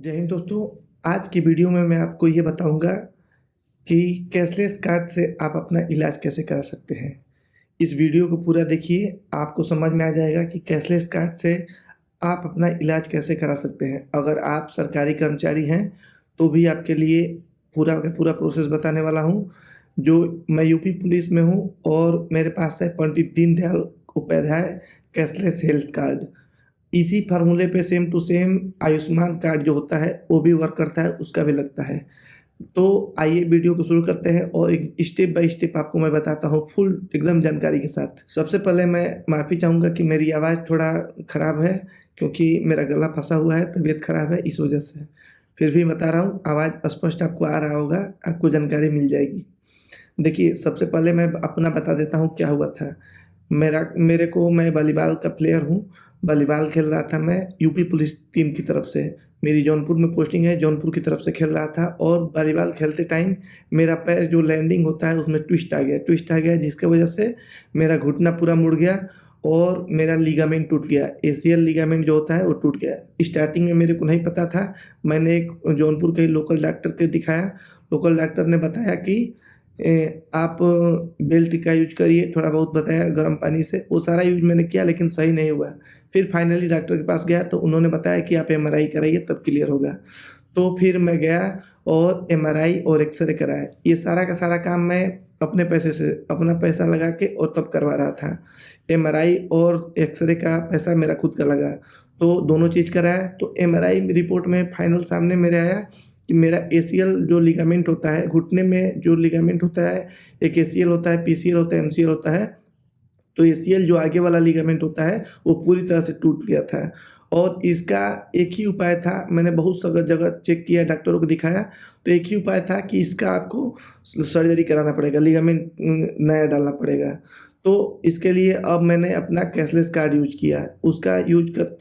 जय हिंद दोस्तों। आज की वीडियो में मैं आपको ये बताऊंगा कि कैशलेस कार्ड से आप अपना इलाज कैसे करा सकते हैं। इस वीडियो को पूरा देखिए, आपको समझ में आ जाएगा कि कैशलेस कार्ड से आप अपना इलाज कैसे करा सकते हैं। अगर आप सरकारी कर्मचारी हैं तो भी आपके लिए पूरा का पूरा प्रोसेस बताने वाला हूँ। जो मैं यूपी पुलिस में हूँ और मेरे पास है Pandit Deendayal Upadhyay cashless health card. इसी फार्मूले पे same to same Ayushman card जो होता है वो भी वर्क करता है, उसका भी लगता है। तो आइए वीडियो को शुरू करते हैं और एक स्टेप बाय स्टेप आपको मैं बताता हूँ फुल एकदम जानकारी के साथ। सबसे पहले मैं माफ़ी चाहूँगा कि मेरी आवाज़ थोड़ा ख़राब है, क्योंकि मेरा गला फंसा हुआ है, तबीयत ख़राब है इस वजह से। फिर भी बता रहा हूँ, आवाज़ स्पष्ट आपको आ रहा होगा, आपको जानकारी मिल जाएगी। देखिए, सबसे पहले मैं अपना बता देता हूँ क्या हुआ था। मैं वॉलीबॉल का प्लेयर हूँ। वॉलीबॉल खेल रहा था मैं यूपी पुलिस टीम की तरफ से। मेरी जौनपुर में पोस्टिंग है, जौनपुर की तरफ से खेल रहा था और वॉलीबॉल खेलते टाइम मेरा पैर जो लैंडिंग होता है उसमें ट्विस्ट आ गया, जिसकी वजह से मेरा घुटना पूरा मुड़ गया और मेरा लिगामेंट टूट गया। एसीएल लिगामेंट जो होता है वो टूट गया। स्टार्टिंग में मेरे को नहीं पता था। मैंने एक जौनपुर के लोकल डॉक्टर को दिखाया। लोकल डॉक्टर ने बताया कि आप बेल्ट का यूज करिए, थोड़ा बहुत बताया गर्म पानी से। वो सारा यूज मैंने किया लेकिन सही नहीं हुआ। फिर फाइनली डॉक्टर के पास गया तो उन्होंने बताया कि आप एमआरआई कराइए तब क्लियर होगा। तो फिर मैं गया और एमआरआई और एक्सरे कराया। ये सारा का सारा काम मैं अपने पैसे से, अपना पैसा लगा के और तब करवा रहा था। एमआरआई और एक्सरे का पैसा मेरा खुद का लगा, तो दोनों चीज़ कराया। तो एमआरआई रिपोर्ट में फाइनल सामने मेरे आया कि मेरा एसीएल जो लिगामेंट होता है घुटने में, जो लिगामेंट होता है, एक एसीएल होता है, पीसीएल होता है, एमसीएल होता है। तो एसीएल जो आगे वाला लिगामेंट होता है वो पूरी तरह से टूट गया था और इसका एक ही उपाय था। मैंने बहुत जगह जगह चेक किया, डॉक्टरों को दिखाया, तो एक ही उपाय था कि इसका आपको सर्जरी कराना पड़ेगा, लिगामेंट नया डालना पड़ेगा। तो इसके लिए अब मैंने अपना कैशलेस कार्ड यूज किया। उसका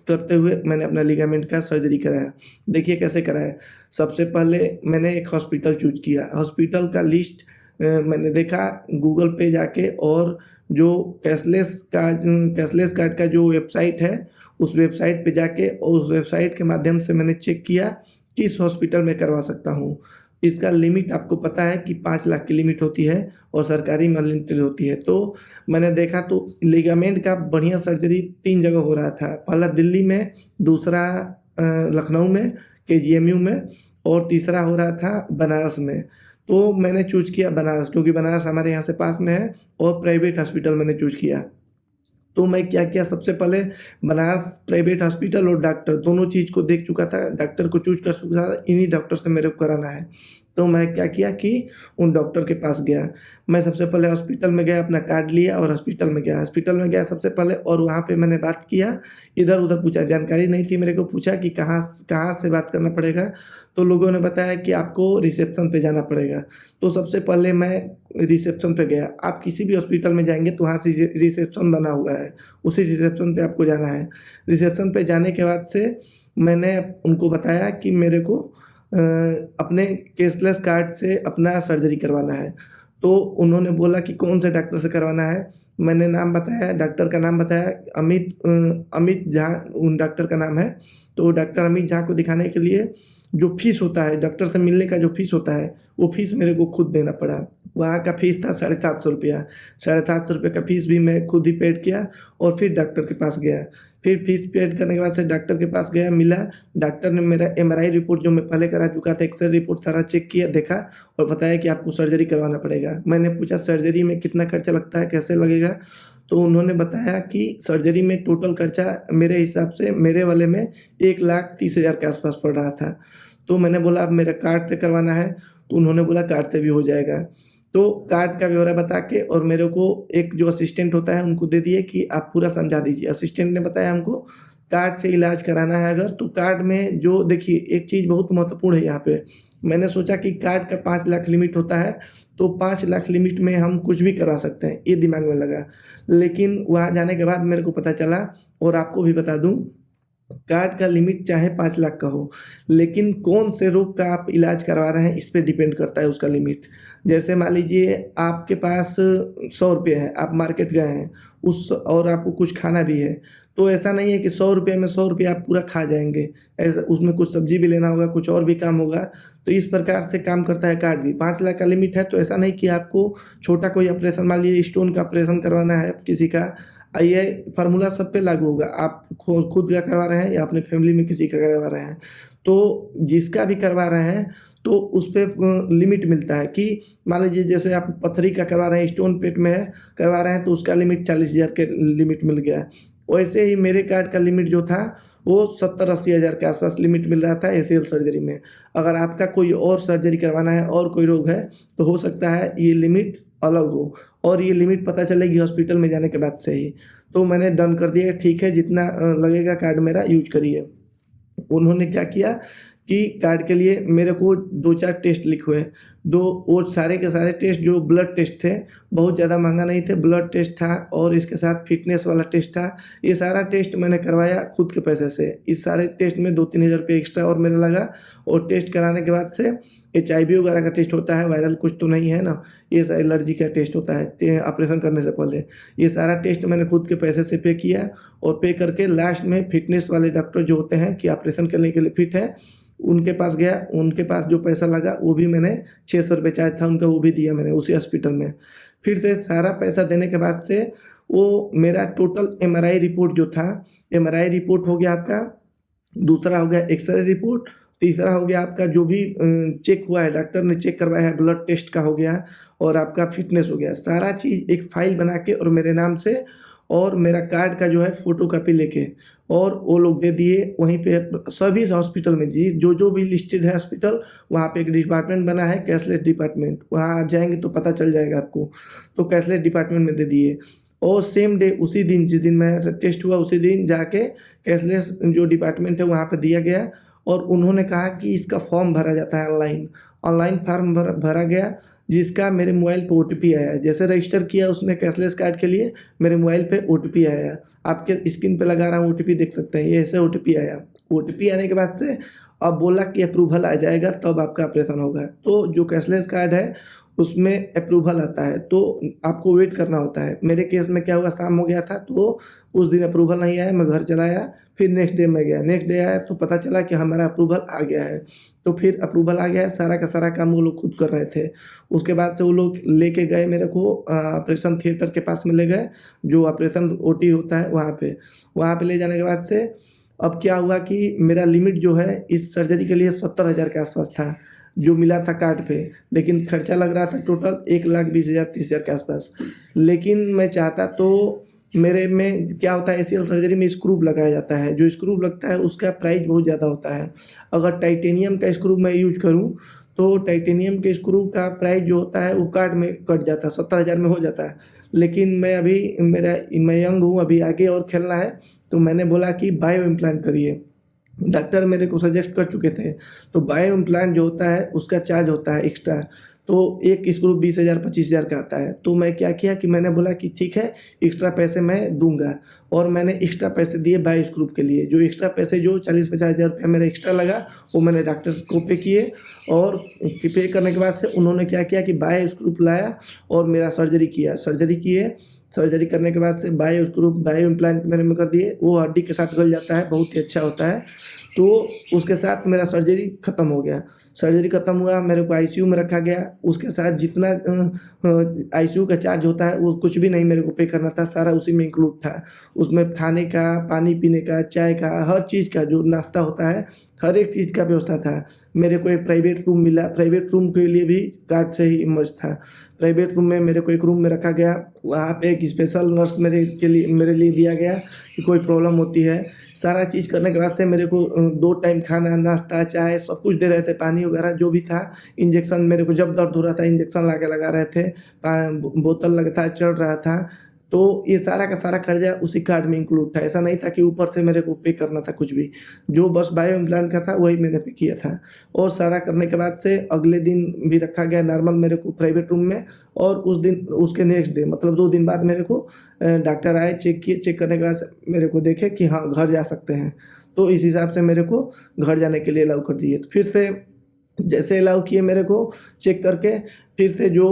करते हुए मैंने अपना लिगामेंट का सर्जरी कराया। देखिए कैसे कराया। सबसे पहले मैंने एक हॉस्पिटल चूज किया। हॉस्पिटल का लिस्ट मैंने देखा गूगल पे जाके, और जो कैशलेस कार्ड का जो वेबसाइट है उस वेबसाइट पे जाके, और उस वेबसाइट के माध्यम से मैंने चेक किया किस हॉस्पिटल में करवा सकता हूँ। इसका लिमिट आपको पता है कि 5 लाख की लिमिट होती है और सरकारी में अनलिमिटेड होती है। तो मैंने देखा तो लिगामेंट का बढ़िया सर्जरी 3 जगह हो रहा था। पहला दिल्ली में, दूसरा लखनऊ में केजीएमयू में, और तीसरा हो रहा था बनारस में। तो मैंने चूज किया बनारस, क्योंकि बनारस हमारे यहाँ से पास में है और प्राइवेट हॉस्पिटल मैंने चूज किया। तो मैं क्या किया, सबसे पहले बनारस प्राइवेट हॉस्पिटल और डॉक्टर दोनों चीज़ को देख चुका था, डॉक्टर को चूज कर चुका था, इन्हीं डॉक्टर से मेरे को कराना है। तो मैं क्या किया कि उन डॉक्टर के पास गया। मैं सबसे पहले हॉस्पिटल में गया, अपना कार्ड लिया और हॉस्पिटल में गया सबसे पहले, और वहाँ पे मैंने बात किया। इधर उधर पूछा, जानकारी नहीं थी मेरे को, पूछा कि कहाँ कहाँ से बात करना पड़ेगा। तो लोगों ने बताया कि आपको रिसेप्शन पे जाना पड़ेगा। तो सबसे पहले मैं रिसेप्शन पे गया। आप किसी भी हॉस्पिटल में जाएंगे तो वहाँ से रिसेप्शन बना हुआ है, उसी रिसेप्शन पे आपको जाना है। रिसेप्शन पे जाने के बाद से मैंने उनको बताया कि मेरे को अपने कैशलेस कार्ड से अपना सर्जरी करवाना है। तो उन्होंने बोला कि कौन से डॉक्टर से करवाना है। मैंने नाम बताया, डॉक्टर का नाम बताया, अमित झा उन डॉक्टर का नाम है। तो डॉक्टर अमित झा को दिखाने के लिए जो फीस होता है, डॉक्टर से मिलने का जो फीस होता है, वो फीस मेरे को खुद देना पड़ा। वहाँ का फीस था 750 रुपया। 750 रुपये का फीस भी मैं खुद ही पेड किया और फिर डॉक्टर के पास गया। फिर फीस पेड करने के बाद से डॉक्टर के पास गया, मिला। डॉक्टर ने मेरा एमआरआई रिपोर्ट जो मैं पहले करा चुका था, एक्सरे रिपोर्ट सारा चेक किया, देखा और बताया कि आपको सर्जरी करवाना पड़ेगा। मैंने पूछा सर्जरी में कितना खर्चा लगता है, कैसे लगेगा। तो उन्होंने बताया कि सर्जरी में टोटल खर्चा मेरे हिसाब से मेरे वाले में 1,30,000 के आसपास पड़ रहा था। तो मैंने बोला अब मेरा कार्ड से करवाना है, तो उन्होंने बोला कार्ड से भी हो जाएगा। तो कार्ड का ब्यौरा बता के और मेरे को एक जो असिस्टेंट होता है उनको दे दिए कि आप पूरा समझा दीजिए। असिस्टेंट ने बताया हमको कार्ड से इलाज कराना है अगर, तो कार्ड में जो देखिए एक चीज़ बहुत महत्वपूर्ण है यहाँ पे। मैंने सोचा कि कार्ड का 5 लाख लिमिट होता है, तो 5 लाख लिमिट में हम कुछ भी करवा सकते हैं, ये दिमाग में लगा। लेकिन वहाँ जाने के बाद मेरे को पता चला, और आपको भी बता दूँ, कार्ड का लिमिट चाहे 5 लाख का हो, लेकिन कौन से रोग का आप इलाज करवा रहे हैं इस पे डिपेंड करता है उसका लिमिट। जैसे मान लीजिए आपके पास 100 रुपये है, आप मार्केट गए हैं और आपको कुछ खाना भी है, तो ऐसा नहीं है कि 100 रुपये में 100 रुपये आप पूरा खा जाएंगे, ऐसा उसमें कुछ सब्जी भी लेना होगा, कुछ और भी काम होगा। तो इस प्रकार से काम करता है कार्ड भी। 5 लाख का लिमिट है, तो ऐसा नहीं कि आपको छोटा कोई ऑपरेशन, मान लीजिए स्टोन का ऑपरेशन करवाना है किसी का, ये फार्मूला सब पे लागू होगा। आप खुद का करवा रहे हैं या अपने फैमिली में किसी का करवा रहे हैं, तो जिसका भी करवा रहे हैं तो उस पर लिमिट मिलता है कि मान लीजिए जैसे आप पथरी का करवा रहे हैं, स्टोन पेट में है करवा रहे हैं, तो उसका लिमिट 40,000 के लिमिट मिल गया है। वैसे ही मेरे कार्ड का लिमिट जो था वो 70-80 हज़ार के आसपास लिमिट मिल रहा था ACL सर्जरी में। अगर आपका कोई और सर्जरी करवाना है और कोई रोग है तो हो सकता है ये लिमिट अलग हो, और ये लिमिट पता चलेगी हॉस्पिटल में जाने के बाद से ही। तो मैंने डन कर दिया, ठीक है जितना लगेगा कार्ड मेरा यूज करिए। उन्होंने क्या किया कि कार्ड के लिए मेरे को 2-4 टेस्ट लिखे, वो सारे के सारे टेस्ट जो ब्लड टेस्ट थे, बहुत ज़्यादा महंगा नहीं थे, ब्लड टेस्ट था और इसके साथ फिटनेस वाला टेस्ट था। ये सारा टेस्ट मैंने करवाया खुद के पैसे से। इस सारे टेस्ट में 2-3 हज़ार रुपये एक्स्ट्रा और मेरा लगा। और टेस्ट कराने के बाद से HIV वगैरह का टेस्ट होता है, वायरल कुछ तो नहीं है ना, ये सारा एलर्जी का टेस्ट होता है ऑपरेशन करने से पहले। ये सारा टेस्ट मैंने खुद के पैसे से पे किया, और पे करके लास्ट में फिटनेस वाले डॉक्टर जो होते हैं कि ऑपरेशन करने के लिए फिट है, उनके पास गया। उनके पास जो पैसा लगा वो भी मैंने 600 रुपये चार्ज था उनका, वो भी दिया मैंने उसी हॉस्पिटल में। फिर से सारा पैसा देने के बाद से वो मेरा टोटल MRI रिपोर्ट जो था, MRI रिपोर्ट हो गया आपका, दूसरा हो गया एक्सरे रिपोर्ट, तीसरा हो गया आपका जो भी चेक हुआ है, डॉक्टर ने चेक करवाया है, ब्लड टेस्ट का हो गया, और आपका फिटनेस हो गया। सारा चीज़ एक फाइल बना के और मेरे नाम से, और मेरा कार्ड का जो है फ़ोटो कॉपी लेके, और वो लोग दे दिए। वहीं पे सभी हॉस्पिटल में जो भी लिस्टेड है हॉस्पिटल, वहाँ पे एक डिपार्टमेंट बना है कैशलेस डिपार्टमेंट, वहाँ आप जाएंगे तो पता चल जाएगा आपको। तो कैशलेस डिपार्टमेंट में दे दिए, और सेम डे उसी दिन जिस दिन मेरा टेस्ट हुआ उसी दिन जाके कैशलेस जो डिपार्टमेंट है वहाँ पर दिया गया। और उन्होंने कहा कि इसका फॉर्म भरा जाता है ऑनलाइन फॉर्म भरा गया, जिसका मेरे मोबाइल पे OTP आया। जैसे रजिस्टर किया उसने कैशलेस कार्ड के लिए, मेरे मोबाइल पे OTP आया। आपके स्क्रीन पे लगा रहा हूँ, OTP देख सकते हैं, ये ऐसे OTP आया। OTP आने के बाद से अब बोला कि अप्रूवल आ जाएगा तब आपका ऑपरेशन होगा। तो जो कैशलेस कार्ड है उसमें अप्रूवल आता है, तो आपको वेट करना होता है। मेरे केस में क्या हुआ, शाम हो गया था तो उस दिन अप्रूवल नहीं आया, मैं घर चला आया। फिर नेक्स्ट डे मैं गया, नेक्स्ट डे आया तो पता चला कि हमारा अप्रूवल आ गया है। तो फिर अप्रूवल आ गया है, सारा का सारा काम वो लोग खुद कर रहे थे। उसके बाद से वो लोग लेके गए मेरे को ऑपरेशन थिएटर के पास में ले गए, जो ऑपरेशन OT होता है वहाँ पे ले जाने के बाद से अब क्या हुआ कि मेरा लिमिट जो है इस सर्जरी के लिए 70,000 के आसपास था, जो मिला था कार्ड पे। लेकिन खर्चा लग रहा था टोटल 1,20,000-30,000 के आसपास। लेकिन मैं चाहता तो, मेरे में क्या होता है ACL सर्जरी में स्क्रू लगाया जाता है, जो स्क्रू लगता है उसका प्राइस बहुत ज़्यादा होता है। अगर टाइटेनियम का स्क्रू मैं यूज करूँ तो टाइटेनियम के स्क्रू का प्राइस जो होता है वो कार्ड में कट जाता है, 70,000 में हो जाता है। लेकिन मैं यंग हूँ, अभी आगे और खेलना है, तो मैंने बोला कि बायो इम्प्लांट करिए। डॉक्टर मेरे को सजेस्ट कर चुके थे। तो बायो इम्प्लांट जो होता है उसका चार्ज होता है एक्स्ट्रा, तो एक स्क्रू 20,000-25,000 का आता है। तो मैं क्या किया कि मैंने बोला कि ठीक है एक्स्ट्रा पैसे मैं दूंगा, और मैंने एक्स्ट्रा पैसे दिए बायो स्क्रू के लिए। जो एक्स्ट्रा पैसे जो 40-50 हज़ार रुपये मेरा एक्स्ट्रा लगा वो मैंने डॉक्टर्स को पे किए, और पे करने के बाद से उन्होंने क्या किया कि बायो स्क्रू लाया और मेरा सर्जरी करने के बाद से बायो इम्प्लांट मेरे में कर दिए। वो हड्डी के साथ गल जाता है, बहुत ही अच्छा होता है। तो उसके साथ मेरा सर्जरी ख़त्म हो गया। सर्जरी ख़त्म हुआ, मेरे को ICU में रखा गया। उसके साथ जितना ICU का चार्ज होता है वो कुछ भी नहीं मेरे को पे करना था, सारा उसी में इंक्लूड था। उसमें खाने का, पानी पीने का, चाय का, हर चीज़ का, जो नाश्ता होता है हर एक चीज़ का व्यवस्था था। मेरे को एक प्राइवेट रूम मिला, प्राइवेट रूम के लिए भी कार्ड से ही इमर्ज था। प्राइवेट रूम में मेरे को एक रूम में रखा गया, वहाँ पे एक स्पेशल नर्स मेरे लिए दिया गया कि कोई प्रॉब्लम होती है। सारा चीज़ करने के बाद से मेरे को 2 टाइम खाना, नाश्ता, चाय सब कुछ दे रहे थे, पानी वगैरह जो भी था। इंजेक्शन मेरे को जब दर्द हो रहा था इंजेक्शन ला के लगा रहे थे, बोतल लगा चढ़ रहा था। तो ये सारा का सारा खर्चा उसी कार्ड में इंक्लूड था। ऐसा नहीं था कि ऊपर से मेरे को पे करना था कुछ भी। जो बस बायो इम्प्लांट का था वही मैंने पे किया था। और सारा करने के बाद से अगले दिन भी रखा गया नॉर्मल मेरे को प्राइवेट रूम में, और उसके नेक्स्ट डे मतलब 2 दिन बाद मेरे को डॉक्टर आए, चेक किए। चेक करने के बाद मेरे को देखे कि हाँ घर जा सकते हैं। तो इस हिसाब से मेरे को घर जाने के लिए अलाउ कर दिए। तो फिर से जैसे अलाउ किए मेरे को चेक करके, फिर से जो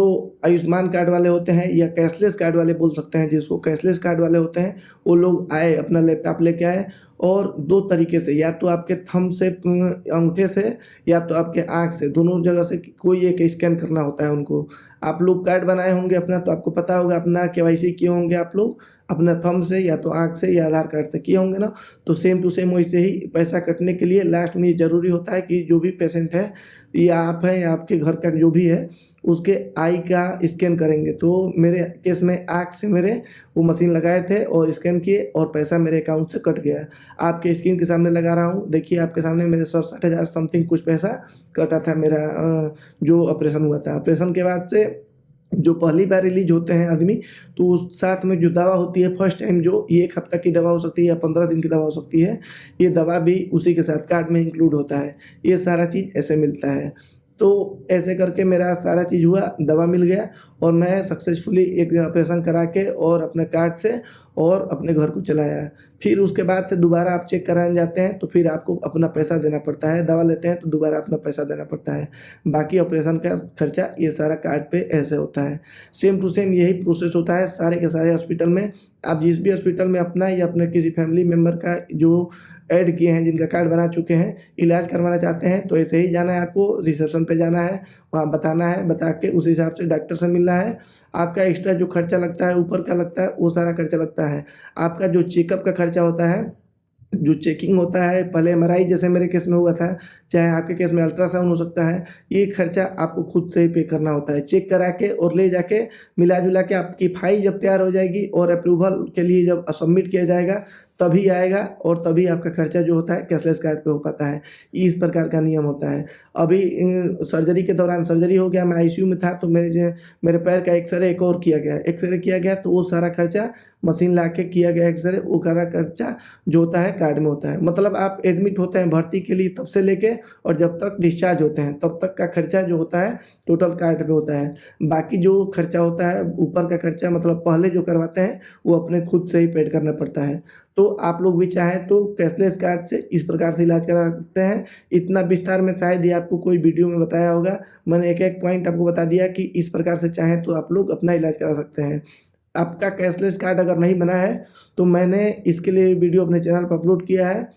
आयुष्मान कार्ड वाले होते हैं या कैशलेस कार्ड वाले बोल सकते हैं जिसको, कैशलेस कार्ड वाले होते हैं, वो लोग आए, अपना लैपटॉप लेके आए और दो तरीके से, या तो आपके थंब से अंगूठे से या तो आपके आँख से, दोनों जगह से कोई एक स्कैन करना होता है उनको। आप लोग कार्ड बनाए होंगे अपना, तो आपको पता होगा, अपना केवाईसी किए होंगे आप लोग अपना थंब से या तो आँख से या आधार कार्ड से किए होंगे ना। तो सेम टू सेम वैसे ही पैसा कटने के लिए लास्ट में ये ज़रूरी होता है कि जो भी पेशेंट है, या आप हैं या आपके घर का जो भी है, उसके आई का स्कैन करेंगे। तो मेरे केस में आँख से मेरे वो मशीन लगाए थे और स्कैन किए और पैसा मेरे अकाउंट से कट गया। आपके स्क्रीन के सामने लगा रहा हूँ, देखिए आपके सामने मेरे 67,000 समथिंग कुछ पैसा कटा था मेरा, जो ऑपरेशन हुआ था। ऑपरेशन के बाद से जो पहली बार रिलीज होते हैं आदमी, तो उस साथ में जो दवा होती है फर्स्ट टाइम, जो ये 1 हफ्ता की दवा हो सकती है या 15 दिन की दवा हो सकती है, ये दवा भी उसी के साथ कार्ड में इंक्लूड होता है। ये सारा चीज़ ऐसे मिलता है। तो ऐसे करके मेरा सारा चीज़ हुआ, दवा मिल गया और मैं सक्सेसफुली एक ऑपरेशन करा के और अपने कार्ड से और अपने घर को चलाया। फिर उसके बाद से दोबारा आप चेक कराने जाते हैं तो फिर आपको अपना पैसा देना पड़ता है, दवा लेते हैं तो दोबारा अपना पैसा देना पड़ता है। बाकी ऑपरेशन का खर्चा ये सारा कार्ड पे ऐसे होता है। सेम टू सेम यही प्रोसेस होता है सारे के सारे हॉस्पिटल में। आप जिस भी हॉस्पिटल में अपना या अपने किसी फैमिली मेम्बर का जो ऐड किए हैं, जिनका कार्ड बना चुके हैं, इलाज करवाना चाहते हैं, तो ऐसे ही जाना है आपको, रिसेप्शन पे जाना है, वहाँ बताना है, बता के उस हिसाब से डॉक्टर से मिलना है। आपका एक्स्ट्रा जो खर्चा लगता है, ऊपर का लगता है, वो सारा खर्चा लगता है। आपका जो चेकअप का खर्चा होता है, जो चेकिंग होता है, पहले एमआरआई जैसे मेरे केस में हुआ था, चाहे आपके केस में अल्ट्रासाउंड हो सकता है, ये खर्चा आपको खुद से ही पे करना होता है। चेक करा के और ले जाके मिला जुला के आपकी फाइल जब तैयार हो जाएगी और अप्रूवल के लिए जब सबमिट किया जाएगा तभी आएगा और तभी आपका खर्चा जो होता है कैशलेस कार्ड पे हो पाता है। इस प्रकार का नियम होता है। अभी सर्जरी के दौरान सर्जरी हो गया, मैं आईसीयू में था, तो मेरे पैर का एक्सरे एक और किया गया, एक्सरे किया गया, तो वो सारा खर्चा मशीन ला के किया गया एक्सरे, वो सारा खर्चा जो होता है कार्ड में होता है। मतलब आप एडमिट होते हैं भर्ती के लिए तब से लेके और जब तक डिस्चार्ज होते हैं तब तक का खर्चा जो होता है टोटल कार्ड पे होता है। बाकी जो खर्चा होता है ऊपर का खर्चा, मतलब पहले जो करवाते हैं वो अपने खुद से ही पेड करना पड़ता है। तो आप लोग भी चाहें तो कैशलेस कार्ड से इस प्रकार से इलाज करा सकते हैं। इतना विस्तार में शायद ही आपको कोई वीडियो में बताया होगा, मैंने एक एक पॉइंट आपको बता दिया कि इस प्रकार से चाहें तो आप लोग अपना इलाज करा सकते हैं। आपका कैशलेस कार्ड अगर नहीं बना है तो मैंने इसके लिए वीडियो अपने चैनल पर अपलोड किया है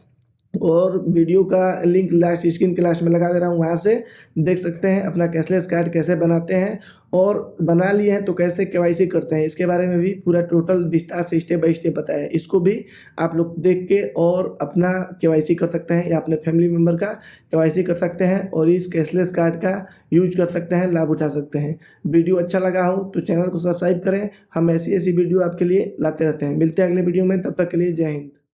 और वीडियो का लिंक लास्ट स्क्रीन के लास्ट में लगा दे रहा हूँ, वहाँ से देख सकते हैं अपना कैशलेस कार्ड कैसे बनाते हैं और बना लिए हैं तो कैसे केवाईसी करते हैं। इसके बारे में भी पूरा टोटल विस्तार से स्टेप बाय स्टेप बताया है। इसको भी आप लोग देख के और अपना केवाईसी कर सकते हैं या अपने फैमिली मेम्बर का केवाईसी कर सकते हैं और इस कैशलेस कार्ड का यूज कर सकते हैं, लाभ उठा सकते हैं। वीडियो अच्छा लगा हो तो चैनल को सब्सक्राइब करें, हम ऐसी ऐसी वीडियो आपके लिए लाते रहते हैं। मिलते हैं अगले वीडियो में, तब तक के लिए जय हिंद।